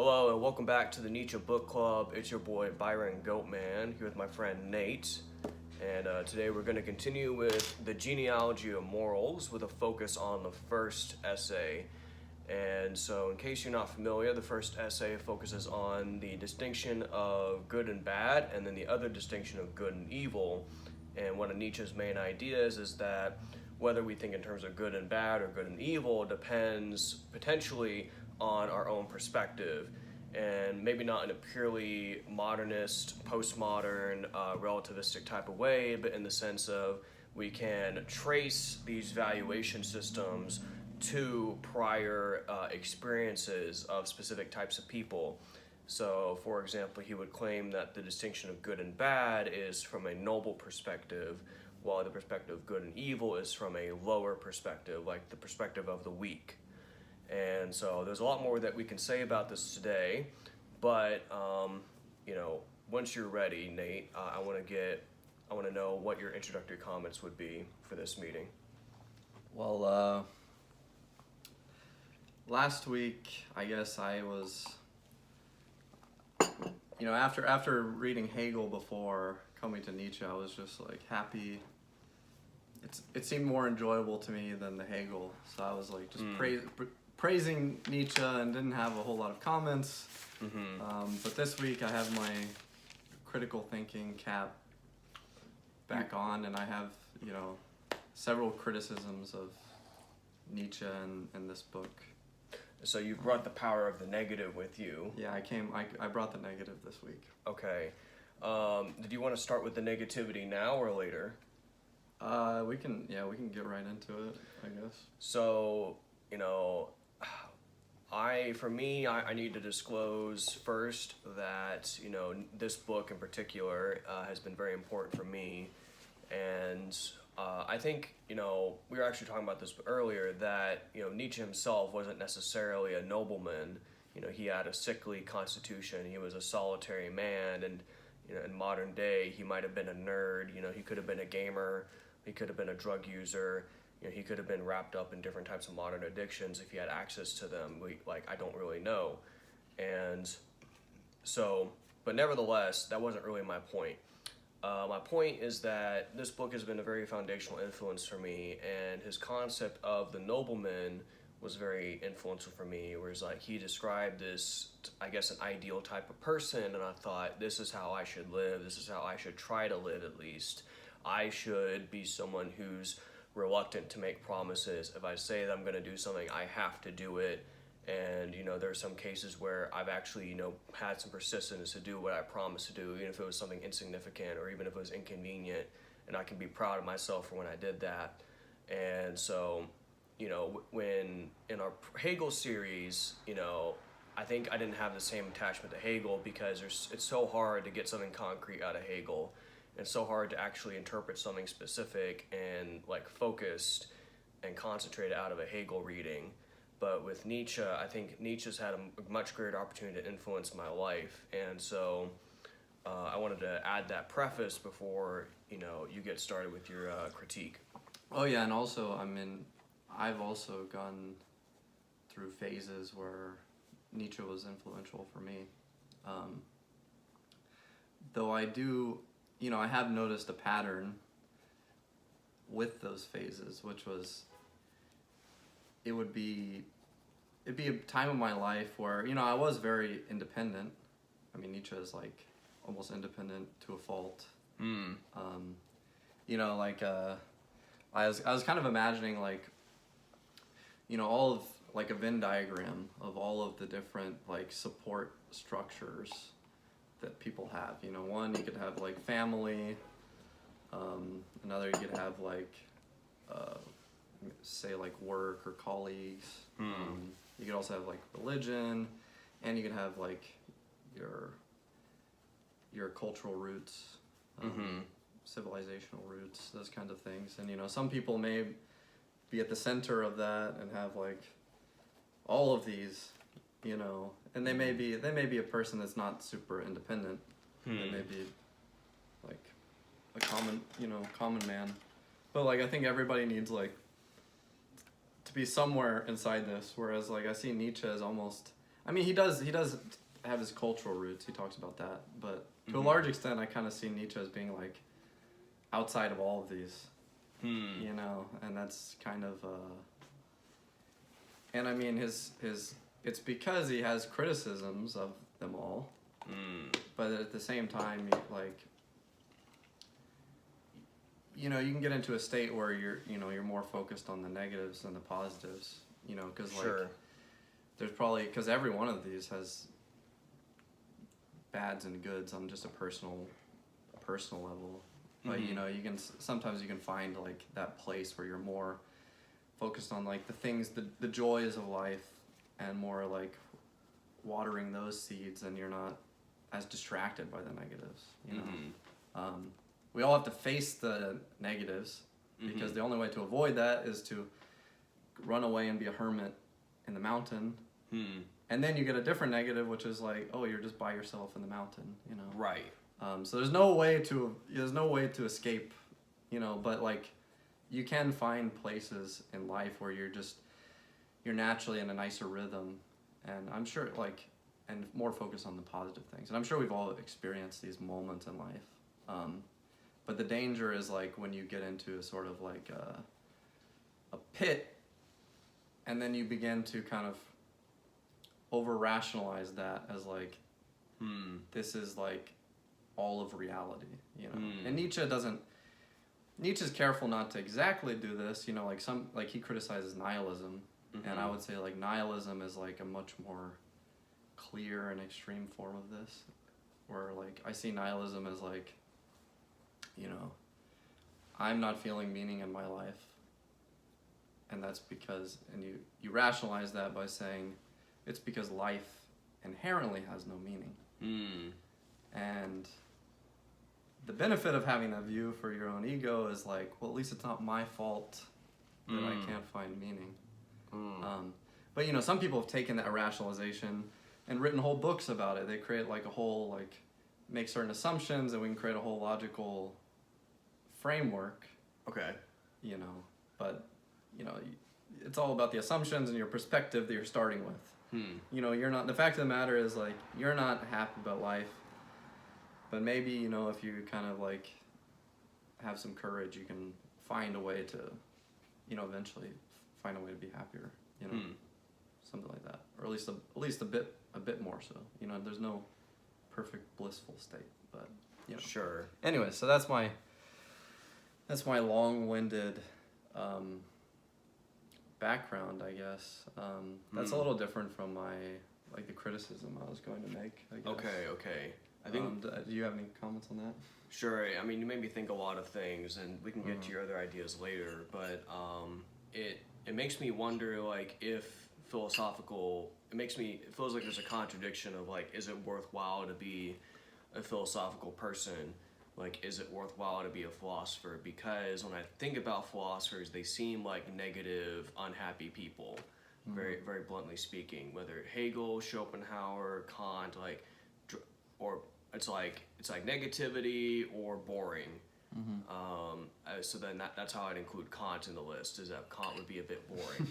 Hello and welcome back to the Nietzsche Book Club. It's your boy Byron Goatman here with my friend Nate. And today we're going to continue with the genealogy of morals with a focus on the first essay. And so in case you're not familiar, the first essay focuses on the distinction of good and bad and then the other distinction of good and evil. And one of Nietzsche's main ideas is that whether we think in terms of good and bad or good and evil depends potentially on our own perspective, and maybe not in a purely modernist, postmodern, relativistic type of way, but in the sense of we can trace these valuation systems to prior experiences of specific types of people. So, for example, he would claim that the distinction of good and bad is from a noble perspective, while the perspective of good and evil is from a lower perspective, like the perspective of the weak. And so there's a lot more that we can say about this today, but once you're ready, Nate, I want to know what your introductory comments would be for this meeting. Well, last week, I guess I was, after reading Hegel before coming to Nietzsche, I was just like happy. It seemed more enjoyable to me than the Hegel, so I was like just praising Nietzsche and didn't have a whole lot of comments. But this week I have my critical thinking cap back on, and I have several criticisms of Nietzsche in this book. So you brought the power of the negative with you. Yeah, I brought the negative this week. Okay. Did you want to start with the negativity now or later? We can get right into it, I guess. So, I need to disclose first that, this book in particular has been very important for me. And I think, we were actually talking about this earlier, that, Nietzsche himself wasn't necessarily a nobleman. He had a sickly constitution. He was a solitary man. And, in modern day, he might have been a nerd. He could have been a gamer. He could have been a drug user. He could have been wrapped up in different types of modern addictions if he had access to them. I don't really know. And so, but nevertheless, that wasn't really my point. My point is that this book has been a very foundational influence for me, and his concept of the nobleman was very influential for me, whereas he described this, I guess, an ideal type of person, and I thought, this is how I should live, this is how I should try to live at least. I should be someone who's reluctant to make promises. If I say that I'm going to do something, I have to do it. And, there are some cases where I've actually, had some persistence to do what I promised to do, even if it was something insignificant or even if it was inconvenient. And I can be proud of myself for when I did that. And so, when in our Hegel series, I think I didn't have the same attachment to Hegel because it's so hard to get something concrete out of Hegel. It's so hard to actually interpret something specific and focused and concentrated out of a Hegel reading. But with Nietzsche, I think Nietzsche's had a much greater opportunity to influence my life. And so I wanted to add that preface before, you get started with your critique. Oh yeah, and also, I've also gone through phases where Nietzsche was influential for me. Though I do, I have noticed a pattern with those phases, which was, it'd be a time of my life where, I was very independent. Nietzsche is almost independent to a fault. I was kind of imagining all of a Venn diagram of all of the different support structures that people have. One, you could have family. Another, you could have say work or colleagues. You could also have religion, and you could have your cultural roots, civilizational roots, those kinds of things. And some people may be at the center of that and have all of these, and they may be a person that's not super independent. They may be a common man. But I think everybody needs to be somewhere inside this. Whereas I see Nietzsche as almost I mean, he does have his cultural roots. He talks about that, but to a large extent, I kind of see Nietzsche as being like outside of all of these, you know, and that's kind of. And I mean, it's because he has criticisms of them all, but at the same time, like, you know, you can get into a state where you're more focused on the negatives than the positives, you know, because like, there's probably, because every one of these has bads and goods on just a personal level, but you know, sometimes you can find like that place where you're more focused on like the things, the joys of life, and more like watering those seeds, and you're not as distracted by the negatives, you know. We all have to face the negatives, because the only way to avoid that is to run away and be a hermit in the mountain, and then you get a different negative, which is like, oh, you're just by yourself in the mountain, you know. Right. So there's no way to escape, you know, but like you can find places in life where you're naturally in a nicer rhythm, and I'm sure like, and more focused on the positive things. And I'm sure we've all experienced these moments in life. But the danger is like when you get into a sort of like a pit, and then you begin to kind of over rationalize that as like, this is like all of reality, you know. And Nietzsche's careful not to exactly do this, you know, like he criticizes nihilism, and I would say like nihilism is like a much more clear and extreme form of this, where like I see nihilism as like, you know, I'm not feeling meaning in my life, and that's because, and you rationalize that by saying it's because life inherently has no meaning. And the benefit of having that view for your own ego is like, well, at least it's not my fault that I can't find meaning. But you know, some people have taken that rationalization and written whole books about it. They create like a whole, like, make certain assumptions, and we can create a whole logical framework. Okay. You know, but you know, it's all about the assumptions and your perspective that you're starting with. You know, the fact of the matter is like, you're not happy about life, but maybe, you know, if you kind of like have some courage, you can find a way to, you know, eventually find a way to be happier, you know, something like that, or at least a bit more so. You know, there's no perfect blissful state, but you know. Sure. Anyway, so that's my long-winded background, I guess. That's a little different from the criticism I was going to make, I guess. Okay. I think. Do you have any comments on that? Sure. I mean, you made me think a lot of things, and we can get to your other ideas later. But it makes me wonder, like, if philosophical. It feels like there's a contradiction of like, is it worthwhile to be a philosophical person? Like, is it worthwhile to be a philosopher? Because when I think about philosophers, they seem like negative, unhappy people, very, very bluntly speaking. Whether Hegel, Schopenhauer, Kant, like, or it's like negativity or boring. So then that's how I'd include Kant in the list. Is that Kant would be a bit boring,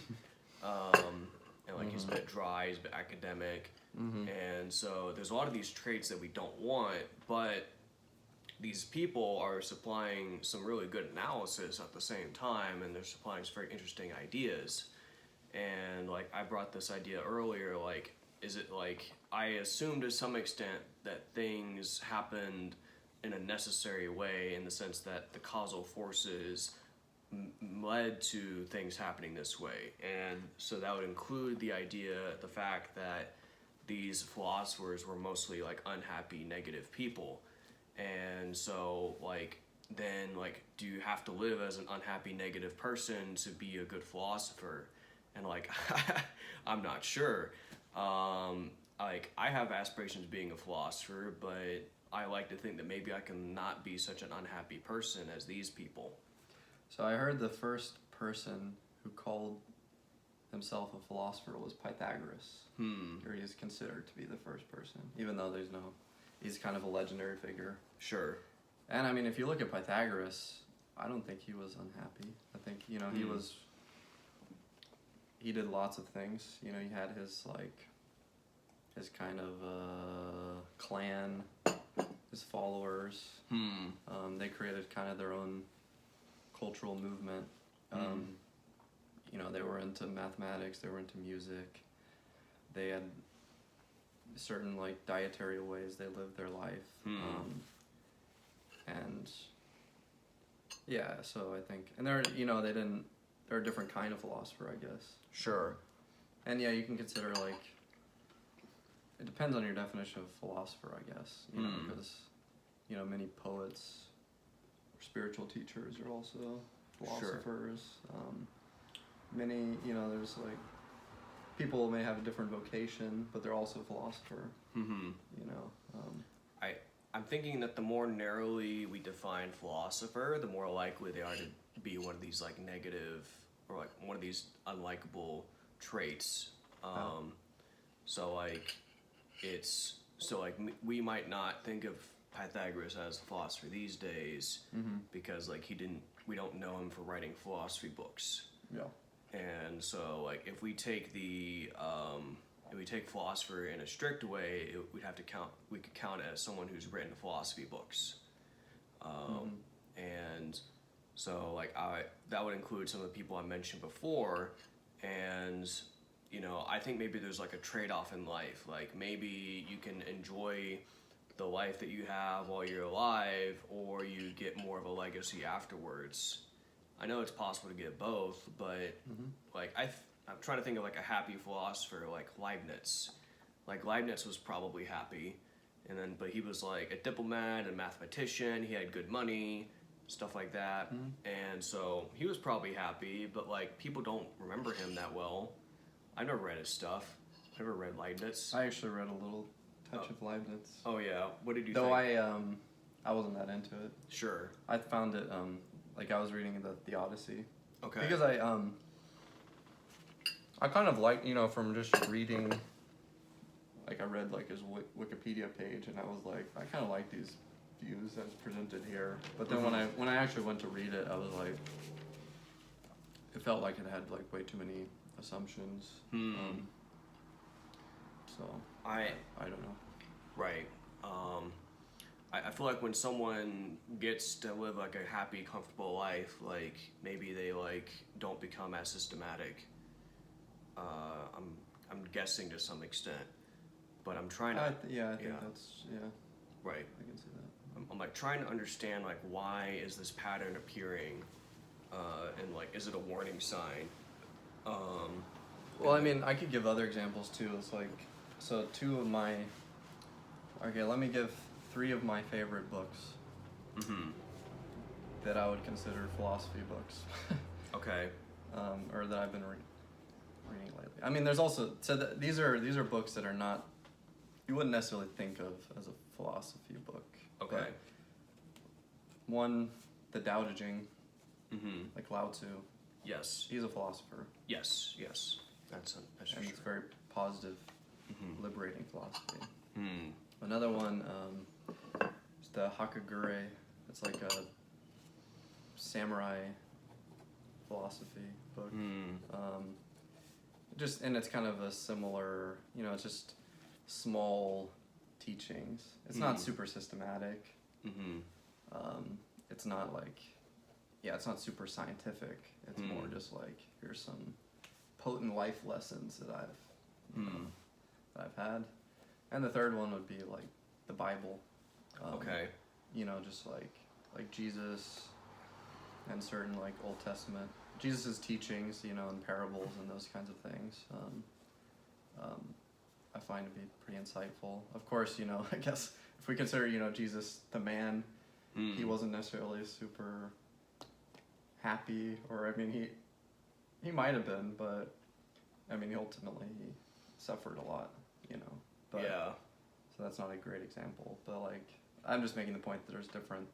and like he's a bit dry, he's a bit academic, and so there's a lot of these traits that we don't want, but these people are supplying some really good analysis at the same time, and they're supplying some very interesting ideas. And like I brought this idea earlier, like, is it like, I assume to some extent that things happened in a necessary way, in the sense that the causal forces led to things happening this way. And so that would include the fact that these philosophers were mostly like unhappy, negative people. And so, like, then, like, do you have to live as an unhappy, negative person to be a good philosopher? And, like, I'm not sure. Like, I have aspirations of being a philosopher, but I like to think that maybe I can not be such an unhappy person as these people. So I heard the first person who called himself a philosopher was Pythagoras. Or he is considered to be the first person, even though he's kind of a legendary figure. Sure. And I mean, if you look at Pythagoras, I don't think he was unhappy. I think, you know, he did lots of things. You know, he had his, like, his kind of clan, his followers. They created kind of their own cultural movement. You know, they were into mathematics, they were into music. They had certain like dietary ways they lived their life. And yeah, so I think, and they're, you know, they're a different kind of philosopher, I guess. Sure. And yeah, you can consider like, it depends on your definition of philosopher, I guess, you know, because, you know, many poets or spiritual teachers are also philosophers. Many, you know, there's like, people may have a different vocation, but they're also a philosopher, you know. I'm thinking that the more narrowly we define philosopher, the more likely they are to be one of these like negative or like one of these unlikable traits. So like we might not think of Pythagoras as a philosopher these days because like we don't know him for writing philosophy books. Yeah. And so like if we take philosopher in a strict way, we could count it as someone who's written philosophy books. And so like that would include some of the people I mentioned before, and you know, I think maybe there's like a trade-off in life. Like maybe you can enjoy the life that you have while you're alive, or you get more of a legacy afterwards. I know it's possible to get both, but like I'm trying to think of like a happy philosopher like Leibniz. Like Leibniz was probably happy, but he was like a diplomat, a mathematician. He had good money, stuff like that, and so he was probably happy. But like people don't remember him that well. I never read his stuff. I never read Leibniz. I actually read a little touch of Leibniz. Oh yeah, what did you think? Though I wasn't that into it. Sure. I found it like I was reading the Odyssey. Okay. Because I kind of like, you know, from just reading, like I read like his Wikipedia page, and I was like, I kind of like these views as presented here. But then when I actually went to read it, I was like, it felt like it had like way too many assumptions. So I don't know. Right. I feel like when someone gets to live like a happy, comfortable life, like maybe they like don't become as systematic. I'm guessing to some extent, but I'm trying to. I think that's right. I can see that. I'm like trying to understand like why is this pattern appearing, and like is it a warning sign? Well, I mean, I could give other examples too. It's like, so let me give 3 of my favorite books that I would consider philosophy books. Okay. Or that I've been reading lately. I mean, there's also, these are books that are not, you wouldn't necessarily think of as a philosophy book. Okay. But one, the Tao Te Ching, like Lao Tzu. Yes. He's a philosopher. Yes. That's for and sure. It's very positive, liberating philosophy. Another one is the Hakagure. It's like a samurai philosophy book. And it's kind of a similar, you know, it's just small teachings. It's not super systematic. It's not like, it's not super scientific. It's more just like, here's some potent life lessons that I've had. And the third one would be like the Bible. Okay. You know, just like Jesus and certain like Old Testament, Jesus's teachings, you know, and parables and those kinds of things. I find to be pretty insightful. Of course, you know, I guess if we consider, you know, Jesus the man, he wasn't necessarily super happy, or I mean, he might have been, but I mean, ultimately he suffered a lot, you know. But, yeah. So that's not a great example, but like I'm just making the point that there's different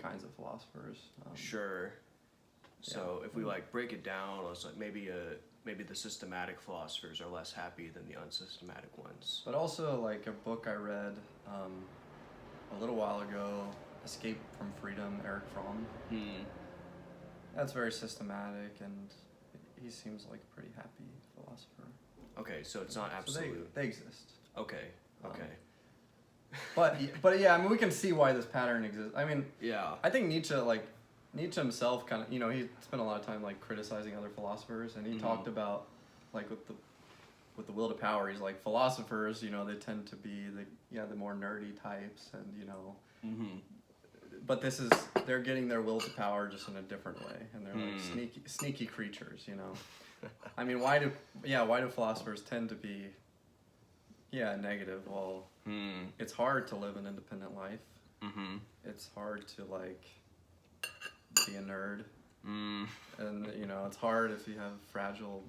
kinds of philosophers. Sure. So if we like break it down, it's like maybe the systematic philosophers are less happy than the unsystematic ones. But also like a book I read a little while ago, Escape from Freedom, Eric Fromm. That's very systematic, and he seems like a pretty happy philosopher. Okay, so it's not absolute. So they exist. Okay. Okay. But yeah, I mean, we can see why this pattern exists. I mean, Yeah. I think Nietzsche himself kind of, he spent a lot of time like criticizing other philosophers, and he talked about like with the will to power. He's like, philosophers, they tend to be the more nerdy types, and but they're getting their will to power just in a different way, and they're like sneaky creatures. I mean, why do philosophers tend to be negative? Well, it's hard to live an independent life. It's hard to like be a nerd, and it's hard if you have fragile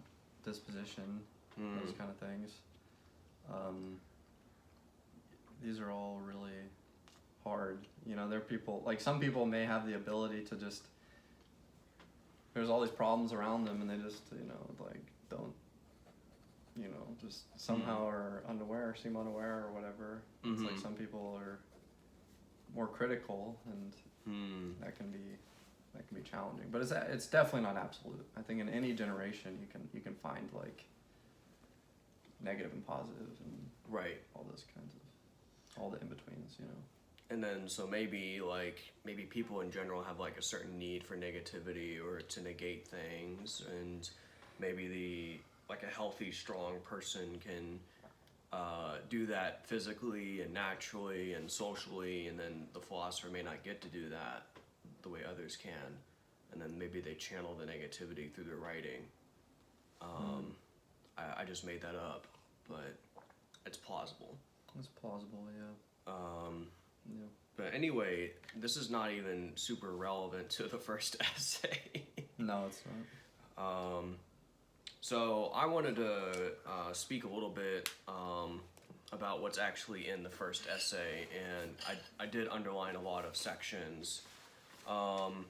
disposition, those kind of things. These are all really hard. There are people, like, some people may have the ability to just, there's all these problems around them, and they just like don't, just somehow are seem unaware or whatever. It's like some people are more critical, and that can be challenging. But it's definitely not absolute. I think in any generation you can find like negative and positive and all those kinds of, all the in-betweens, And then so maybe people in general have like a certain need for negativity or to negate things, and maybe a healthy, strong person can do that physically and naturally and socially, and then the philosopher may not get to do that the way others can, and then maybe they channel the negativity through their writing. I just made that up, but it's plausible. It's plausible, yeah. Yeah. But anyway, this is not even super relevant to the first essay. No, it's not. So I wanted to speak a little bit about what's actually in the first essay, and I did underline a lot of sections. One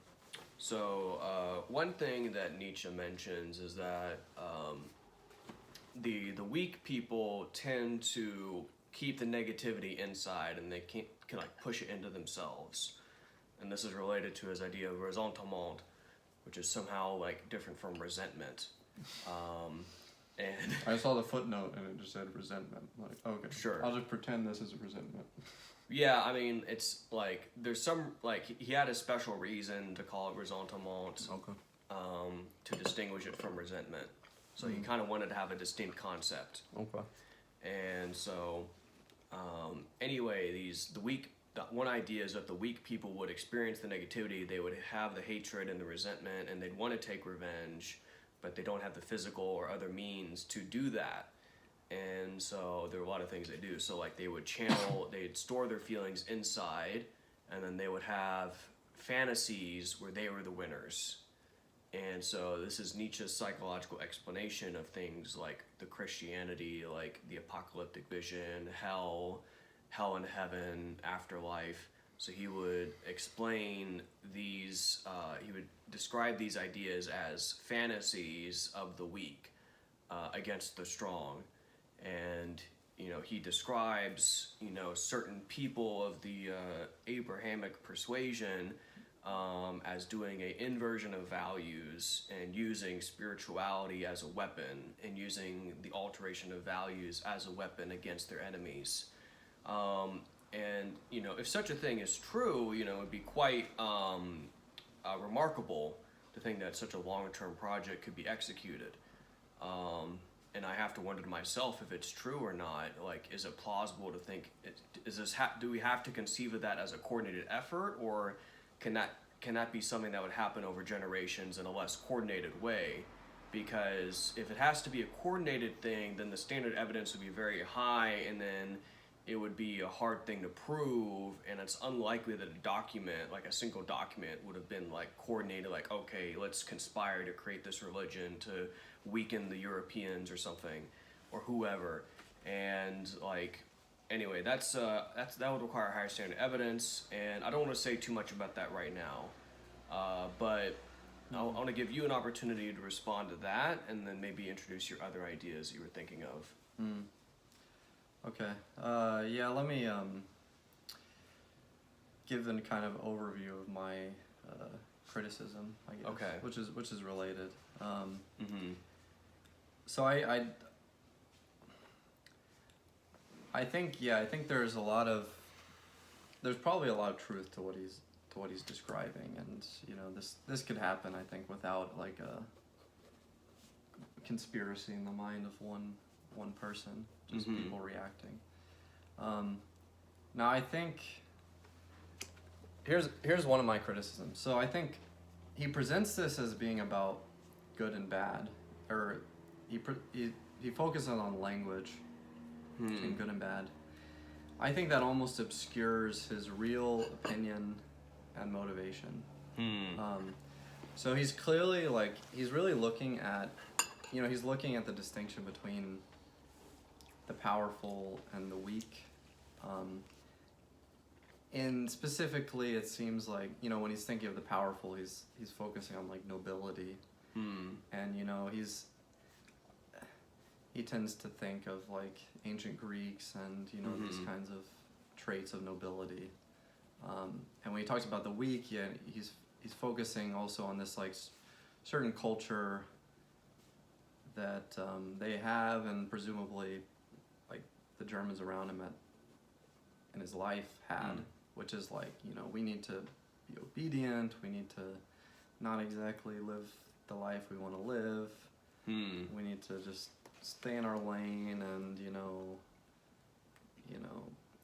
thing that Nietzsche mentions is that the weak people tend to keep the negativity inside, and they can like push it into themselves. And this is related to his idea of ressentiment, which is somehow like different from resentment. And I saw the footnote and it just said resentment. Like, okay, sure, I'll just pretend this is a resentment. Yeah, I mean, it's like there's some like he had a special reason to call it ressentiment, to distinguish it from resentment. So he kind of wanted to have a distinct concept. Okay. And so, anyway, one idea is that the weak people would experience the negativity, they would have the hatred and the resentment, and they'd want to take revenge, but they don't have the physical or other means to do that. And so there are a lot of things they do. So like they'd store their feelings inside, and then they would have fantasies where they were the winners. And so this is Nietzsche's psychological explanation of things like the Christianity, like the apocalyptic vision, hell and heaven, afterlife. So he would explain these, he would describe these ideas as fantasies of the weak against the strong. And, he describes, certain people of the Abrahamic persuasion as doing an inversion of values and using spirituality as a weapon and using the alteration of values as a weapon against their enemies. And, if such a thing is true, it would be quite remarkable to think that such a long-term project could be executed. And I have to wonder to myself if it's true or not. Like, is it plausible to think, do we have to conceive of that as a coordinated effort, or can that be something that would happen over generations in a less coordinated way? Because if it has to be a coordinated thing, then the standard evidence would be very high, and then it would be a hard thing to prove, and it's unlikely that a document, like a single document, would have been like coordinated, like, okay, let's conspire to create this religion to weaken the Europeans or something, or whoever. And like, anyway, that would require higher standard evidence, and I don't want to say too much about that right now, but I want to give you an opportunity to respond to that, and then maybe introduce your other ideas you were thinking of. Okay. Yeah, let me give a kind of overview of my criticism, I guess. Okay. Which is related. So I I think there's probably a lot of truth to what he's describing, and this could happen, I think, without like a conspiracy in the mind of one person, just people reacting. Now I think here's one of my criticisms. So I think he presents this as being about good and bad, or he focuses on language between good and bad. I think that almost obscures his real opinion and motivation. So he's clearly he's really looking at, he's looking at the distinction between the powerful and the weak. And specifically, it seems like, when he's thinking of the powerful, he's focusing on like nobility. And he tends to think of like ancient Greeks and these kinds of traits of nobility. And when he talks about the weak, he's focusing also on this like certain culture that they have, and presumably like the Germans around him in his life had, which is like, we need to be obedient, we need to not exactly live the life we want to live, we need to just stay in our lane, and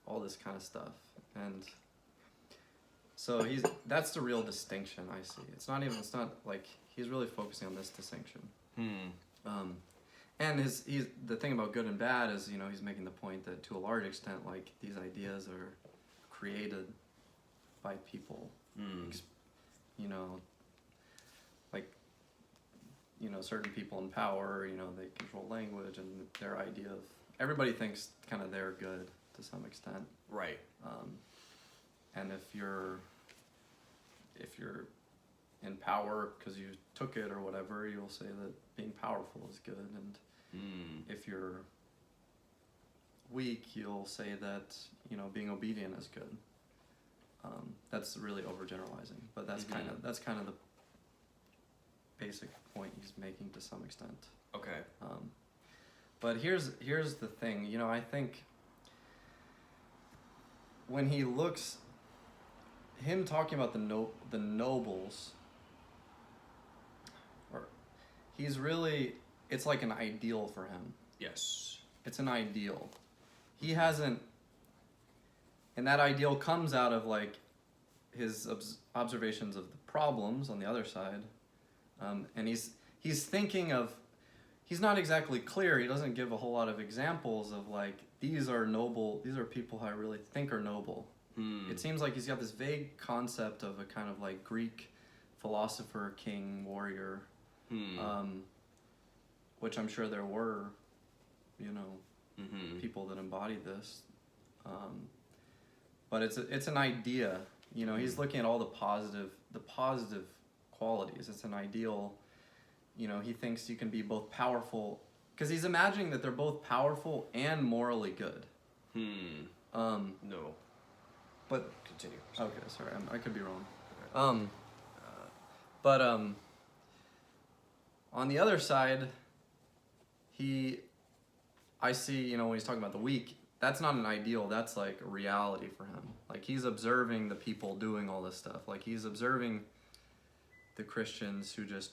all this kind of stuff. And so that's the real distinction I see. It's not like he's really focusing on this distinction. And the thing about good and bad is, he's making the point that to a large extent, like, these ideas are created by people. Certain people in power, they control language, and their idea of, everybody thinks kind of they're good to some extent. Right. And if you're in power because you took it or whatever, you'll say that being powerful is good, and if you're weak, you'll say that being obedient is good. That's really overgeneralizing, but that's kind of the basic point he's making to some extent. Okay. But here's the thing. I think when he looks, him talking about the nobles, or he's really, it's like an ideal for him. Yes. It's an ideal. He hasn't, and that ideal comes out of like his observations of the problems on the other side, and he's thinking of, he's not exactly clear. He doesn't give a whole lot of examples of like, these are noble, these are people who I really think are noble. It seems like he's got this vague concept of a kind of like Greek philosopher, king, warrior, which I'm sure there were, people that embodied this. But it's an idea. He's looking at all the positive qualities. It's an ideal. He thinks you can be both powerful, because he's imagining that they're both powerful and morally good. No. But continue. Okay, sorry, I could be wrong. But on the other side, I see, when he's talking about the weak, that's not an ideal, that's like a reality for him. Like, he's observing the people doing all this stuff. Like, he's observing the Christians who just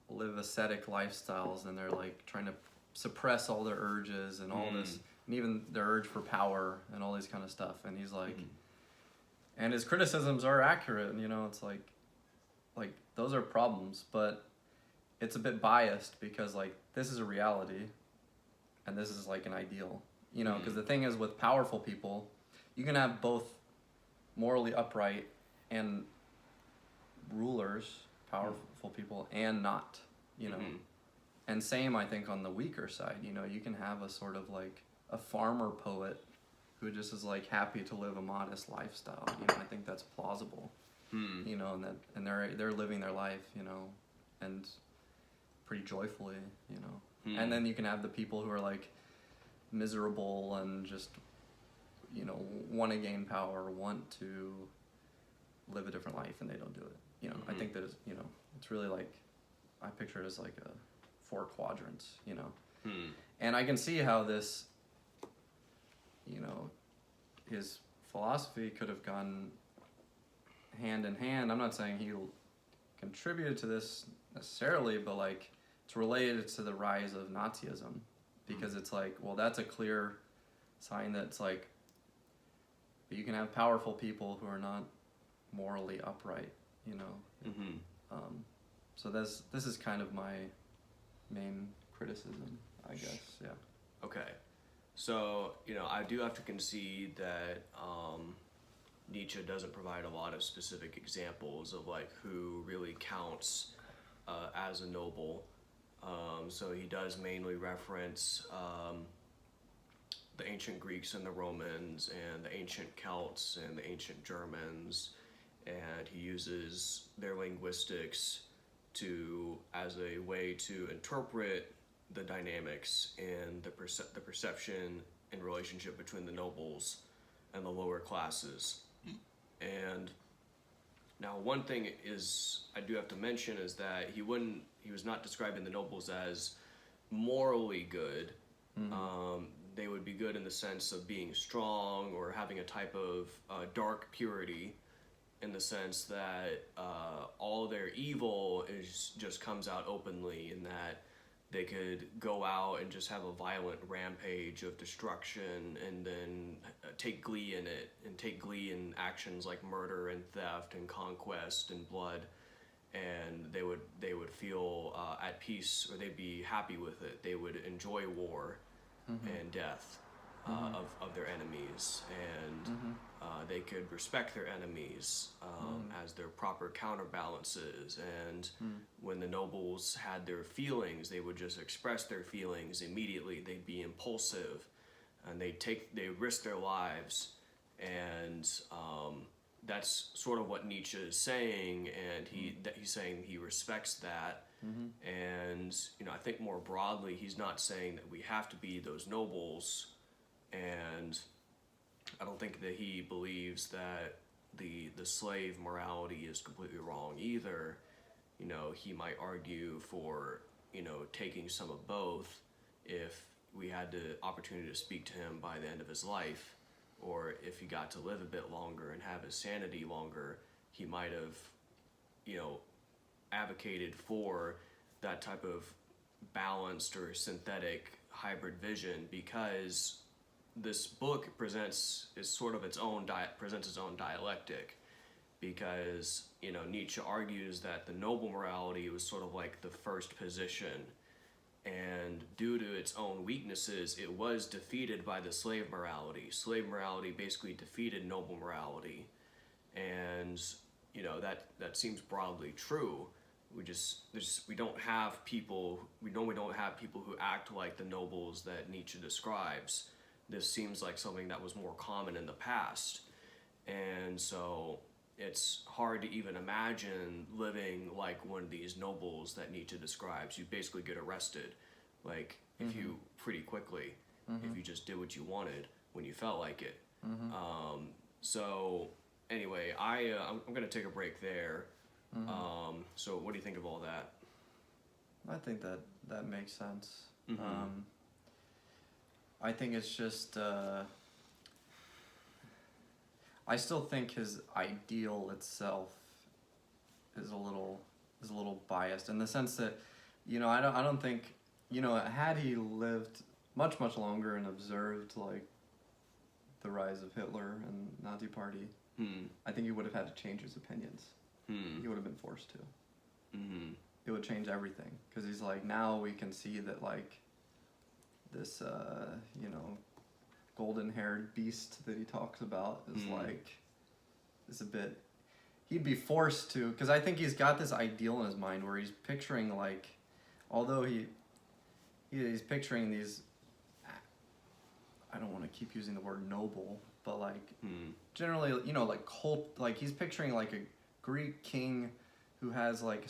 live ascetic lifestyles, and they're like trying to suppress all their urges and all this, and even their urge for power and all this kind of stuff. And he's like, and his criticisms are accurate, and it's like those are problems, but it's a bit biased, because like, this is a reality and this is like an ideal, because the thing is, with powerful people, you can have both morally upright and rulers, powerful people, and not, and same, I think, on the weaker side. You can have a sort of like a farmer poet who just is like happy to live a modest lifestyle. I think that's plausible. And they're living their life, and pretty joyfully, And then you can have the people who are like miserable and just, want to gain power, want to live a different life, and they don't do it. I think that it's really like, I picture it as like 4 quadrants, And I can see how this his philosophy could have gone hand in hand. I'm not saying he contributed to this necessarily, but like it's related to the rise of Nazism, because it's like, well, that's a clear sign that it's like you can have powerful people who are not morally upright, so this is kind of my main criticism, I guess. Yeah. Okay. So, I do have to concede that Nietzsche doesn't provide a lot of specific examples of like who really counts as a noble. So he does mainly reference the ancient Greeks and the Romans and the ancient Celts and the ancient Germans, and he uses their linguistics as a way to interpret the dynamics and the perception and relationship between the nobles and the lower classes. And now one thing is I do have to mention is that he was not describing the nobles as morally good. They would be good in the sense of being strong or having a type of dark purity, in the sense that all their evil just comes out openly, in that they could go out and just have a violent rampage of destruction and then take glee in it, and take glee in actions like murder and theft and conquest and blood, and they would feel at peace, or they'd be happy with it. They would enjoy war and death of their enemies, and they could respect their enemies as their proper counterbalances. And when the nobles had their feelings, they would just express their feelings immediately. They'd be impulsive, and they'd risk their lives. And that's sort of what Nietzsche is saying, and he's saying he respects that. And I think more broadly, he's not saying that we have to be those nobles, and I don't think that he believes that the slave morality is completely wrong either. He might argue for taking some of both if we had the opportunity to speak to him by the end of his life, or if he got to live a bit longer and have his sanity longer, he might have advocated for that type of balanced or synthetic hybrid vision, because this book presents its own dialectic, because Nietzsche argues that the noble morality was sort of like the first position, and due to its own weaknesses, it was defeated by the slave morality. Slave morality basically defeated noble morality, and that seems broadly true. We don't have people who act like the nobles that Nietzsche describes. This seems like something that was more common in the past, and so it's hard to even imagine living like one of these nobles that Nietzsche describes. You basically get arrested, like if you pretty quickly, if you just did what you wanted when you felt like it. So anyway, I'm gonna take a break there. So what do you think of all that? I think that makes sense. I think it's just I still think his ideal itself is a little biased, in the sense that I don't think had he lived much longer and observed like the rise of Hitler and Nazi Party, I think he would have had to change his opinions. He would have been forced to. It would change everything, because he's like, now we can see that like this golden-haired beast that he talks about is is a bit. He'd be forced to, because I think he's got this ideal in his mind where he's picturing like, although he's picturing these. I don't want to keep using the word noble, but like generally, like cult, like he's picturing like a Greek king who has like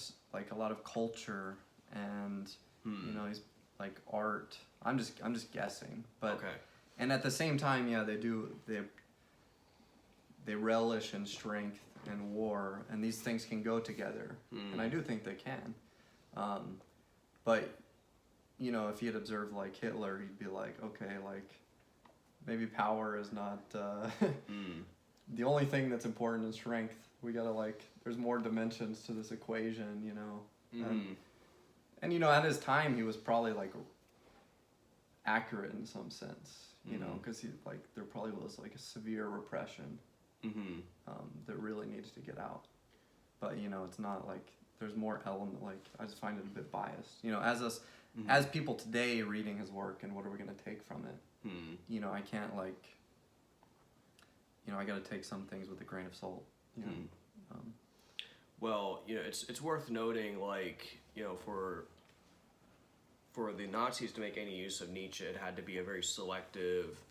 a lot of culture and he's like art. I'm just guessing, but okay. And at the same time, yeah, they relish in strength and war, and these things can go together, and I do think they can. But if he had observed like Hitler, he'd be like, okay, like maybe power is not the only thing that's important is strength. We gotta like, there's more dimensions to this equation, you know. And you know, at his time, he was probably like accurate in some sense, you know, because he like there probably was like a severe repression that really needs to get out. But you know, it's not like there's more element. Like I just find it a bit biased. You know, as us as people today reading his work and what are we gonna take from it? You know, I can't like. You know, I got to take some things with a grain of salt. You know? Well, you know, it's worth noting, like, you know, for the Nazis to make any use of Nietzsche, it had to be a very selective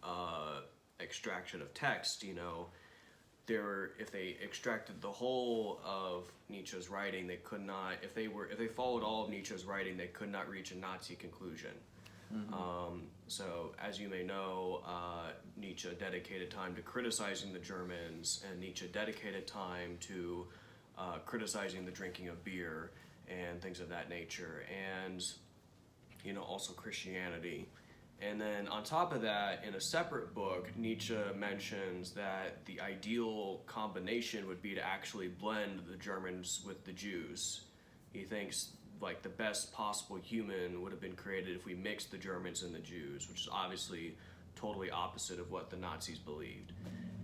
extraction of text. You know, if they extracted the whole of Nietzsche's writing, they could not. If they followed all of Nietzsche's writing, they could not reach a Nazi conclusion. So, as you may know, Nietzsche dedicated time to criticizing the Germans, and Nietzsche dedicated time to criticizing the drinking of beer and things of that nature, and, you know, also Christianity. And then on top of that, in a separate book, Nietzsche mentions that the ideal combination would be to actually blend the Germans with the Jews. He thinks like the best possible human would have been created if we mixed the Germans and the Jews, which is obviously totally opposite of what the Nazis believed.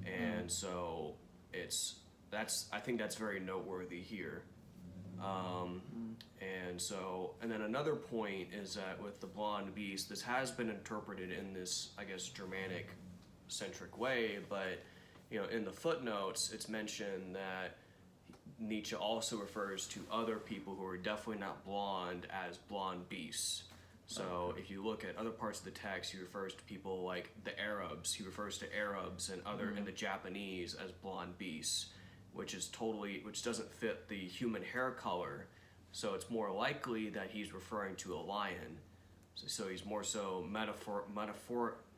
And so I think that's very noteworthy here. And then another point is that with the Blonde Beast, this has been interpreted in this, I guess, Germanic centric way, but you know, in the footnotes, it's mentioned that Nietzsche also refers to other people who are definitely not blonde as blonde beasts. So if you look at other parts of the text, he refers to people like the Arabs. He refers to Arabs and and the Japanese as blonde beasts, which doesn't fit the human hair color. So it's more likely that he's referring to a lion. So he's more so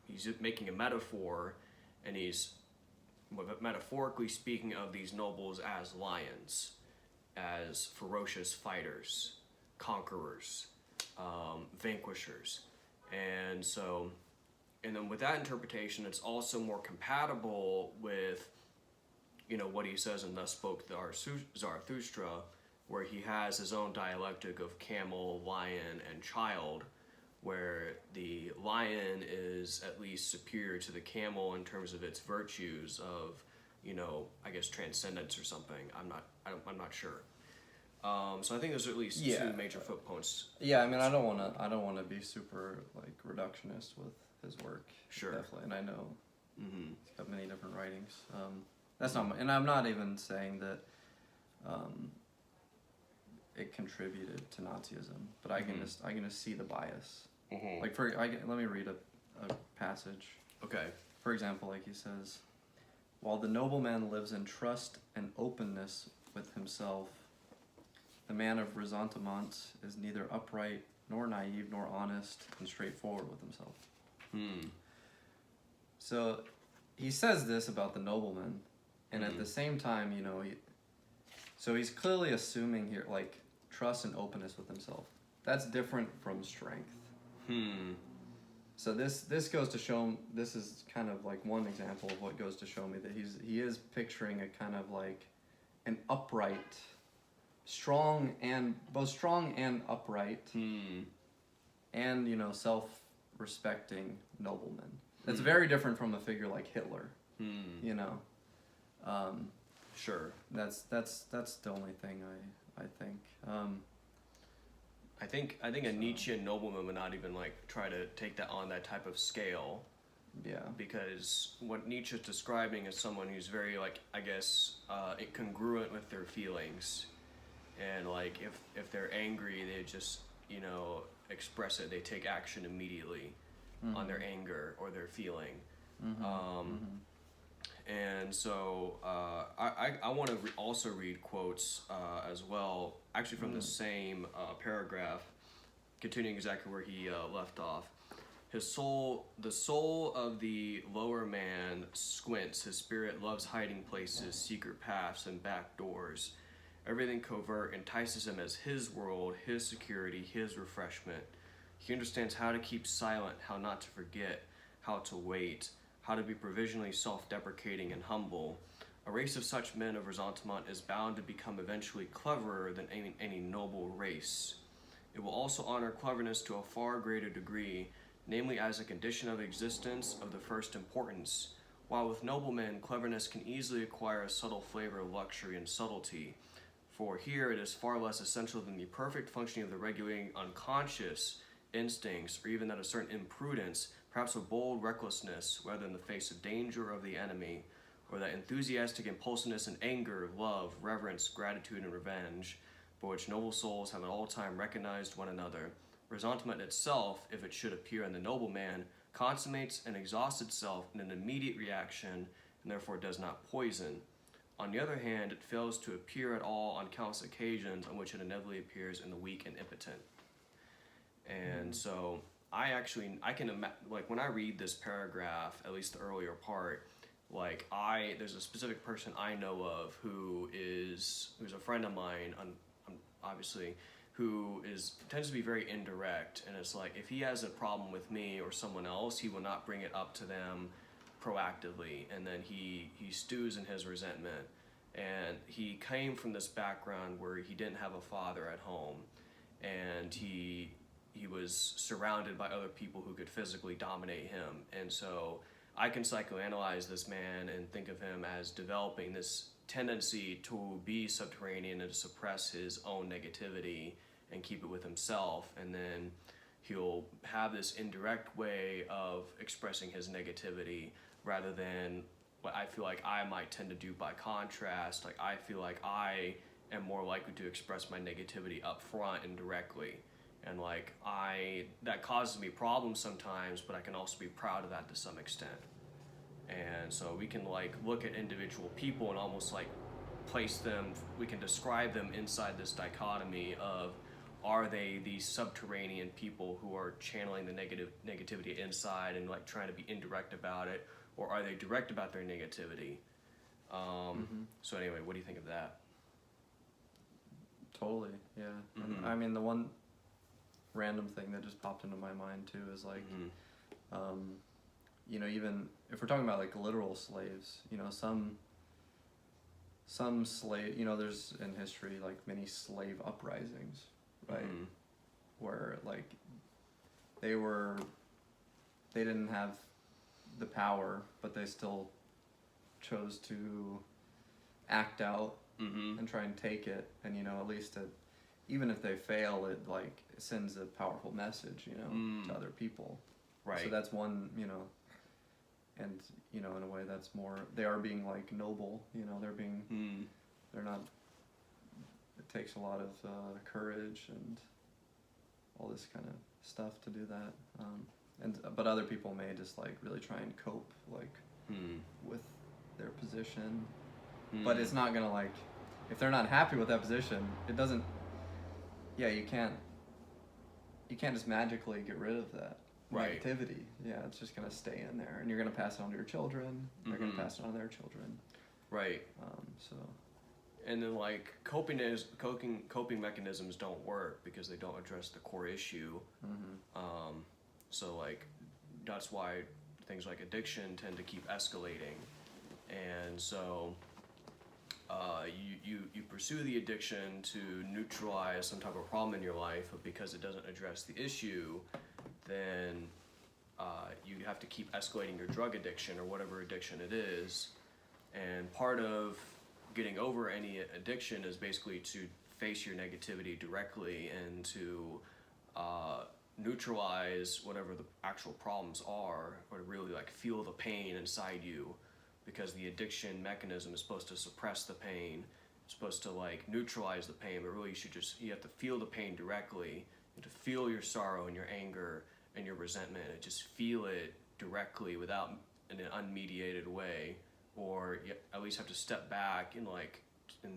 he's making a metaphor, and he's metaphorically speaking of these nobles as lions, as ferocious fighters, conquerors, vanquishers. And then with that interpretation, it's also more compatible with, you know, what he says in Thus Spoke Zarathustra, where he has his own dialectic of camel, lion, and child, where the lion is at least superior to the camel in terms of its virtues of, you know, I guess transcendence or something. I'm not sure. So I think there's at least two major footnotes. Yeah, I mean, I don't want to be super like reductionist with his work. Sure, definitely, and I know he's got many different writings. That's not, and I'm not even saying that it contributed to Nazism, but I can just see the bias. Like let me read a passage. Okay. For example, like he says, while the nobleman lives in trust and openness with himself, the man of ressentiments is neither upright nor naive nor honest and straightforward with himself. So he says this about the nobleman, and at the same time, you know, he's clearly assuming here like trust and openness with himself. That's different from strength. So this goes to show, this is kind of like one example of what goes to show me that he is picturing a kind of like an upright, both strong and upright, and, you know, self-respecting nobleman. That's very different from a figure like Hitler. You know. Sure. That's the only thing I think. I think a Nietzschean nobleman would not even like try to take that on that type of scale. Yeah. Because what Nietzsche is describing is someone who's very like, I guess, incongruent with their feelings, and like if they're angry, they just, you know, express it. They take action immediately on their anger or their feeling. And so I want to also read quotes as well, actually from the same paragraph, continuing exactly where he left off. The soul of the lower man squints. His spirit loves hiding places, secret paths, and back doors. Everything covert entices him as his world, his security, his refreshment. He understands how to keep silent, how not to forget, how to wait. how to be provisionally self-deprecating and humble. A race of such men of ressentiment is bound to become eventually cleverer than any noble race. It will also honor cleverness to a far greater degree, namely as a condition of existence of the first importance. While with noblemen, cleverness can easily acquire a subtle flavor of luxury and subtlety, for here it is far less essential than the perfect functioning of the regulating unconscious instincts, or even that a certain imprudence, perhaps a bold recklessness, whether in the face of danger or of the enemy, or that enthusiastic impulsiveness and anger, love, reverence, gratitude, and revenge, by which noble souls have at all time recognized one another. Resentment itself, if it should appear in the nobleman, consummates and exhausts itself in an immediate reaction, and therefore does not poison. On the other hand, it fails to appear at all on countless occasions on which it inevitably appears in the weak and impotent. And so I can like when I read this paragraph, at least the earlier part, there's a specific person I know of who's a friend of mine, obviously, who tends to be very indirect, and it's like if he has a problem with me or someone else, he will not bring it up to them proactively, and then he stews in his resentment. And he came from this background where he didn't have a father at home, and he was surrounded by other people who could physically dominate him. And so I can psychoanalyze this man and think of him as developing this tendency to be subterranean and to suppress his own negativity and keep it with himself, and then he'll have this indirect way of expressing his negativity rather than what I feel like I might tend to do by contrast. Like I feel like I am more likely to express my negativity up front and directly, and that causes me problems sometimes, but I can also be proud of that to some extent. And so we can look at individual people and almost place them, we can describe them inside this dichotomy of, are they these subterranean people who are channeling the negativity inside and trying to be indirect about it, or are they direct about their negativity? So anyway, what do you think of that? Totally, yeah. And, I mean, the one random thing that just popped into my mind too is even if we're talking about literal slaves, some slave, there's in history many slave uprisings, right? Where they didn't have the power, but they still chose to act out and try and take it, and at least even if they fail, it sends a powerful message, to other people. Right. So that's one, and in a way that's more, they are being noble, they're being they're not, it takes a lot of courage and all this kind of stuff to do that, but other people may just really try and cope with their position, but it's not gonna if they're not happy with that position, it doesn't, you can't just magically get rid of that negativity. Yeah, it's just gonna stay in there, and you're gonna pass it on to your children. They're gonna pass it on to their children. Right. So. And then coping mechanisms don't work because they don't address the core issue. So that's why things like addiction tend to keep escalating, and so you pursue the addiction to neutralize some type of problem in your life, but because it doesn't address the issue, then you have to keep escalating your drug addiction or whatever addiction it is. And part of getting over any addiction is basically to face your negativity directly and to neutralize whatever the actual problems are, or to really feel the pain inside you, because the addiction mechanism is supposed to suppress the pain. It's supposed to neutralize the pain, but really you have to feel the pain directly, and to feel your sorrow and your anger and your resentment, and just feel it directly without in an unmediated way, or you at least have to step back and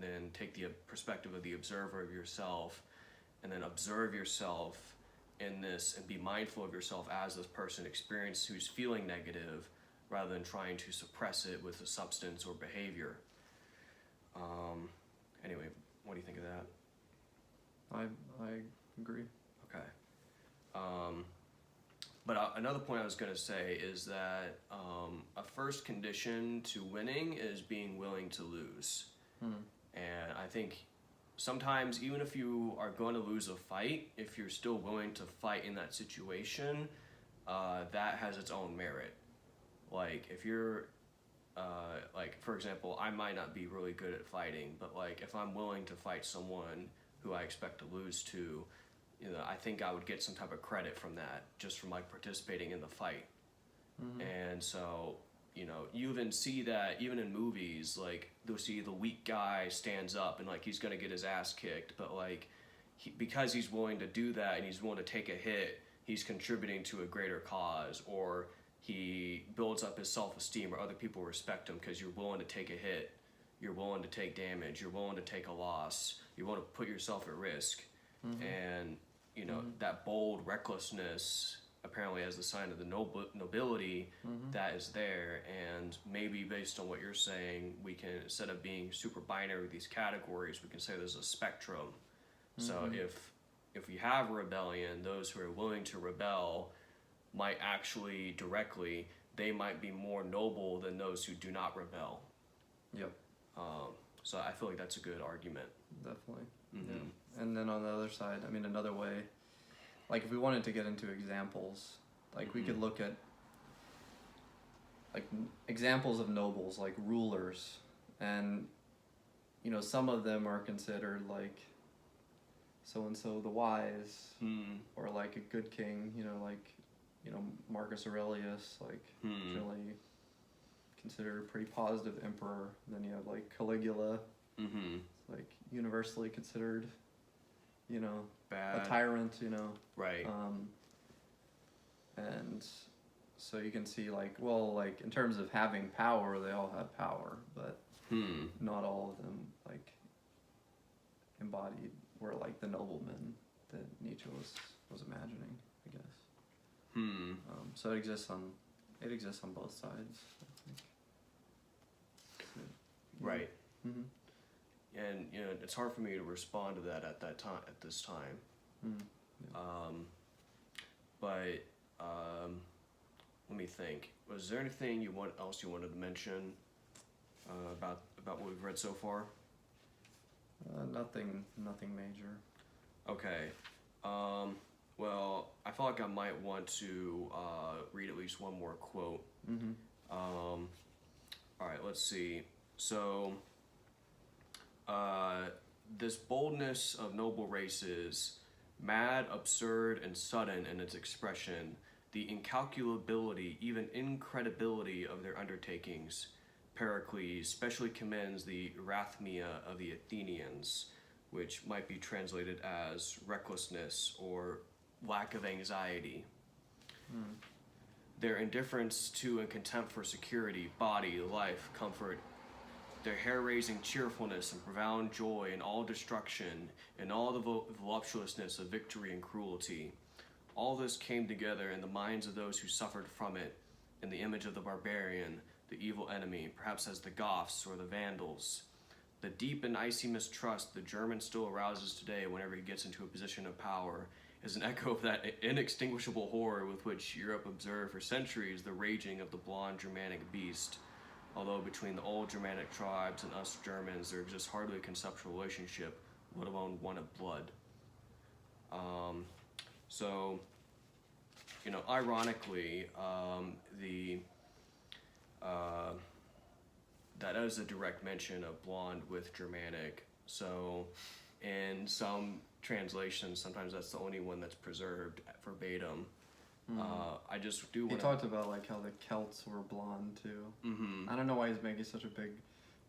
then take the perspective of the observer of yourself, and then observe yourself in this and be mindful of yourself as this person experienced who's feeling negative, rather than trying to suppress it with a substance or behavior. Anyway, what do you think of that? I agree. Okay. But but another point I was going to say is that a first condition to winning is being willing to lose. And I think sometimes, even if you are going to lose a fight, if you're still willing to fight in that situation, that has its own merit. Like, if you're, like, for example, I might not be really good at fighting, but, like, if I'm willing to fight someone who I expect to lose to, you know, I think I would get some type of credit from that, just from, like, participating in the fight. And so, you know, you even see that even in movies, like, they'll see the weak guy stands up and, like, he's gonna get his ass kicked, but, like, because he's willing to do that and he's willing to take a hit, he's contributing to a greater cause, or he builds up his self-esteem, or other people respect him because you're willing to take a hit, you're willing to take damage, you're willing to take a loss, you want to put yourself at risk. And, you know, that bold recklessness apparently as the sign of the nobility that is there. And maybe based on what you're saying, we can, instead of being super binary with these categories, we can say there's a spectrum. So if we have a rebellion, those who are willing to rebel might actually directly, they might be more noble than those who do not rebel. Yep. So I feel like that's a good argument. Definitely. Yeah. And then on the other side, I mean, another way, like if we wanted to get into examples, like we could look at like examples of nobles, like rulers, and you know, some of them are considered like so and so the wise, or like a good king, you know, like, you know, Marcus Aurelius, like generally considered a pretty positive emperor. Then you have like Caligula, like universally considered, you know, bad, a tyrant, you know. Right. And so you can see like, well, like in terms of having power, they all have power, but not all of them like embodied were like the noblemen that Nietzsche was imagining, I guess. So it exists on both sides, I think. So, right. And you know, it's hard for me to respond to that at this time. But let me think. Was there anything else you wanted to mention about what we've read so far? Nothing major. Okay. Well, I feel like I might want to read at least one more quote. All right, let's see. So, this boldness of noble races, mad, absurd, and sudden in its expression, the incalculability, even incredibility of their undertakings, Pericles specially commends the rathmia of the Athenians, which might be translated as recklessness or lack of anxiety. Their indifference to and contempt for security, body, life, comfort, their hair-raising cheerfulness and profound joy in all destruction, and all the voluptuousness of victory and cruelty. All this came together in the minds of those who suffered from it, in the image of the barbarian, the evil enemy, perhaps as the Goths or the Vandals. The deep and icy mistrust the German still arouses today whenever he gets into a position of power is an echo of that inextinguishable horror with which Europe observed for centuries the raging of the blonde Germanic beast. Although between the old Germanic tribes and us Germans there exists hardly a conceptual relationship, let alone one of blood. So, you know, ironically, that is a direct mention of blonde with Germanic. So, in some translations, sometimes that's the only one that's preserved verbatim. I just do want He talked about like how the Celts were blonde too. I don't know why he's making such a big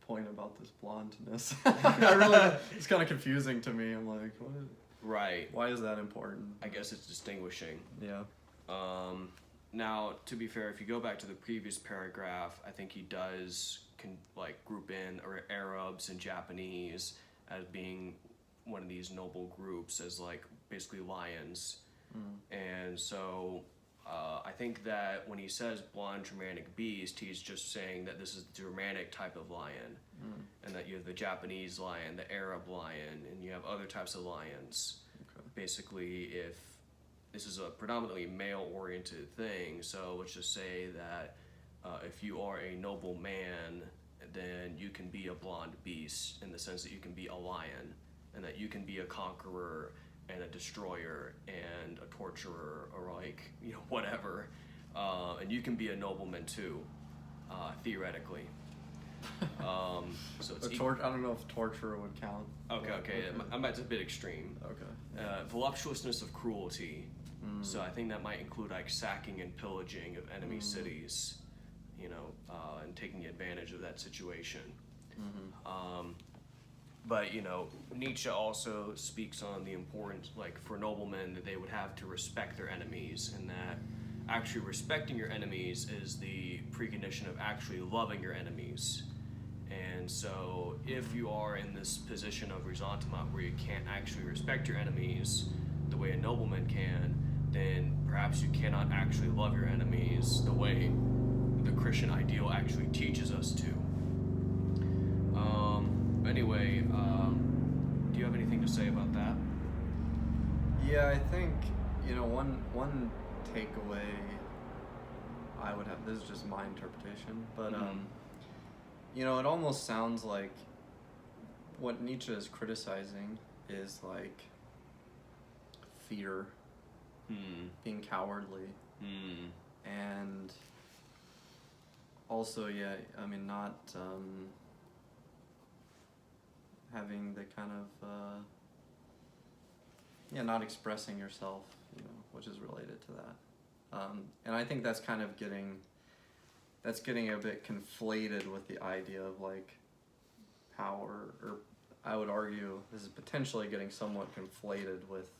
point about this blondness. It's kind of confusing to me. I'm like, what is? Right. Why is that important? I guess it's distinguishing. Yeah. Now, to be fair, if you go back to the previous paragraph, I think he does like group in Arabs and Japanese as being one of these noble groups as like basically lions. And so I think that when he says blonde Germanic beast, he's just saying that this is the Germanic type of lion, and that you have the Japanese lion, the Arab lion, and you have other types of lions. Basically, if this is a predominantly male-oriented thing. So let's just say that if you are a noble man, then you can be a blonde beast in the sense that you can be a lion, and that you can be a conqueror and a destroyer and a torturer, or like, you know, whatever. And you can be a nobleman too, theoretically. So it's I don't know if torture would count. okay. That's a bit extreme. Okay. Voluptuousness of cruelty. So I think that might include like sacking and pillaging of enemy cities, you know, and taking advantage of that situation. But, you know, Nietzsche also speaks on the importance, like, for noblemen, that they would have to respect their enemies, and that actually respecting your enemies is the precondition of actually loving your enemies. And so if you are in this position of resentment where you can't actually respect your enemies the way a nobleman can, then perhaps you cannot actually love your enemies the way the Christian ideal actually teaches us to. Anyway, do you have anything to say about that? Yeah, I think, you know, one takeaway I would have, this is just my interpretation, but you know, it almost sounds like what Nietzsche is criticizing is like fear, being cowardly, and also, yeah, I mean, not having the kind of not expressing yourself, you know, which is related to that. And I think that's kind of getting a bit conflated with the idea of like power, or I would argue this is potentially getting somewhat conflated with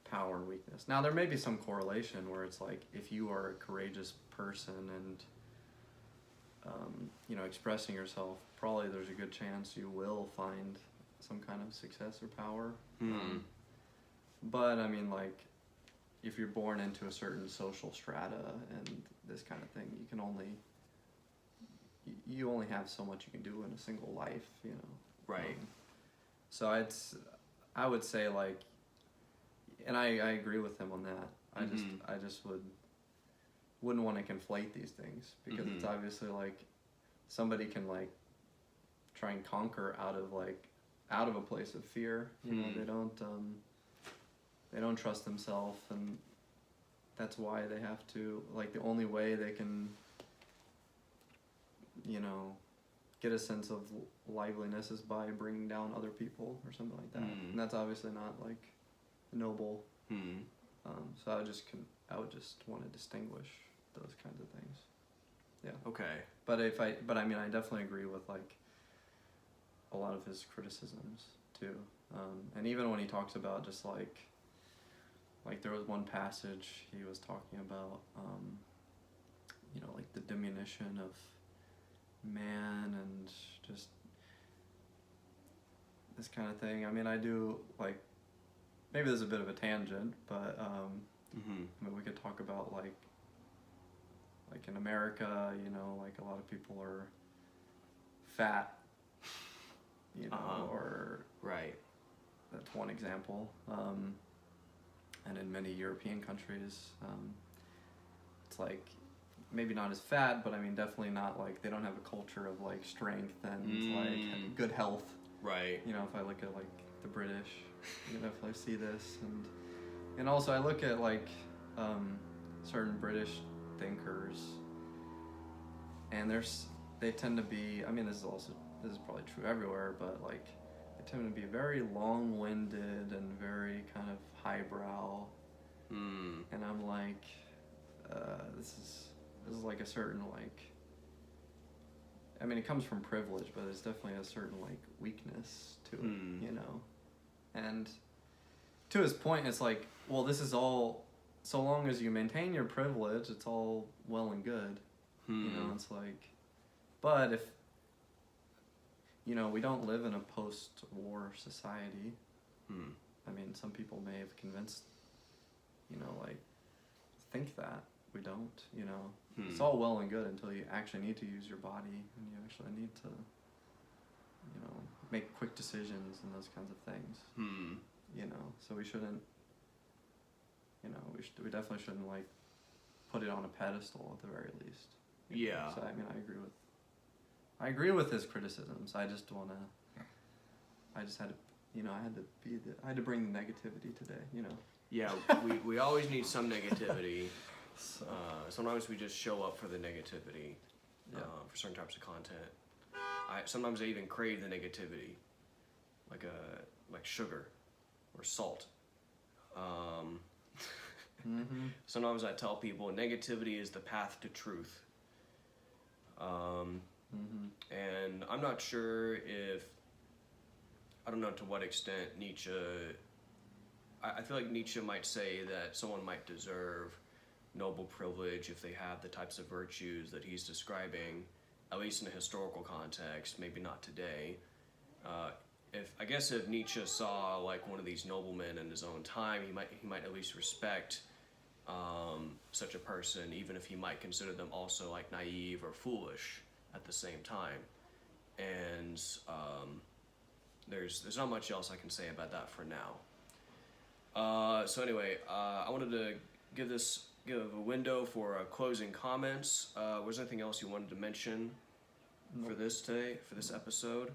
power and weakness. Now there may be some correlation where it's like if you are a courageous person and you know, expressing yourself, probably there's a good chance you will find some kind of success or power. But I mean, like, if you're born into a certain social strata and this kind of thing, you only have so much you can do in a single life, you know. Right. So I would say, like, and I agree with him on that. I just wouldn't want to conflate these things, because it's obviously like somebody can like try and conquer out of a place of fear. You know, they don't trust themselves, and that's why they have to, like, the only way they can, you know, get a sense of liveliness is by bringing down other people or something like that. And that's obviously not like noble. So I would just want to distinguish those kinds of things. Yeah. Okay. But I mean, I definitely agree with like a lot of his criticisms too. And even when he talks about just like there was one passage he was talking about, you know, like the diminution of man and just this kind of thing. I mean, I do like, maybe there's a bit of a tangent, but I mean, we could talk about like in America, you know, like a lot of people are fat, you know, or right. That's one example. And in many European countries, it's like maybe not as fat, but I mean definitely not like, they don't have a culture of like strength and like good health. Right. You know, if I look at like the British, you know, if I see this, and also I look at like certain British thinkers, and they tend to be, I mean, this is probably true everywhere, but like they tend to be very long-winded and very kind of highbrow. And I'm like, this is like a certain like, I mean, it comes from privilege, but it's definitely a certain like weakness to it, you know. And to his point, it's like, well, this is all, so long as you maintain your privilege, it's all well and good. You know, it's like, but if, you know, we don't live in a post-war society. I mean, some people may have convinced, you know, like, think that. We don't, you know. It's all well and good until you actually need to use your body, and you actually need to, you know, make quick decisions and those kinds of things. You know, so we shouldn't we definitely shouldn't like put it on a pedestal at the very least. Yeah. So I agree with his criticisms. I just had to, I had to bring the negativity today, Yeah, we always need some negativity. Sometimes we just show up for the negativity, for certain types of content. Sometimes I even crave the negativity, like sugar or salt. Sometimes I tell people negativity is the path to truth. And I'm not sure if, I don't know to what extent Nietzsche, I feel like Nietzsche might say that someone might deserve noble privilege if they have the types of virtues that he's describing, at least in a historical context, maybe not today. If Nietzsche saw like one of these noblemen in his own time, he might at least respect such a person, even if he might consider them also like naive or foolish at the same time. And there's not much else I can say about that for now. So anyway, I wanted to give a window for closing comments. Was there anything else you wanted to mention for this episode?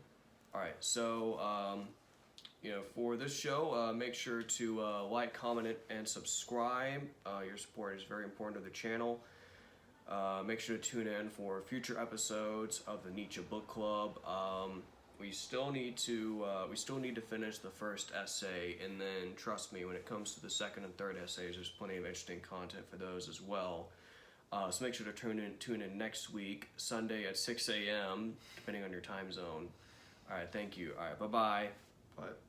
All right, so for this show, make sure to like, comment, and subscribe. Your support is very important to the channel. Make sure to tune in for future episodes of the Nietzsche Book Club. We still need to finish the first essay, and then trust me, when it comes to the second and third essays, there's plenty of interesting content for those as well. So make sure to tune in next week, Sunday at 6 a.m., depending on your time zone. All right, thank you. All right, bye-bye. But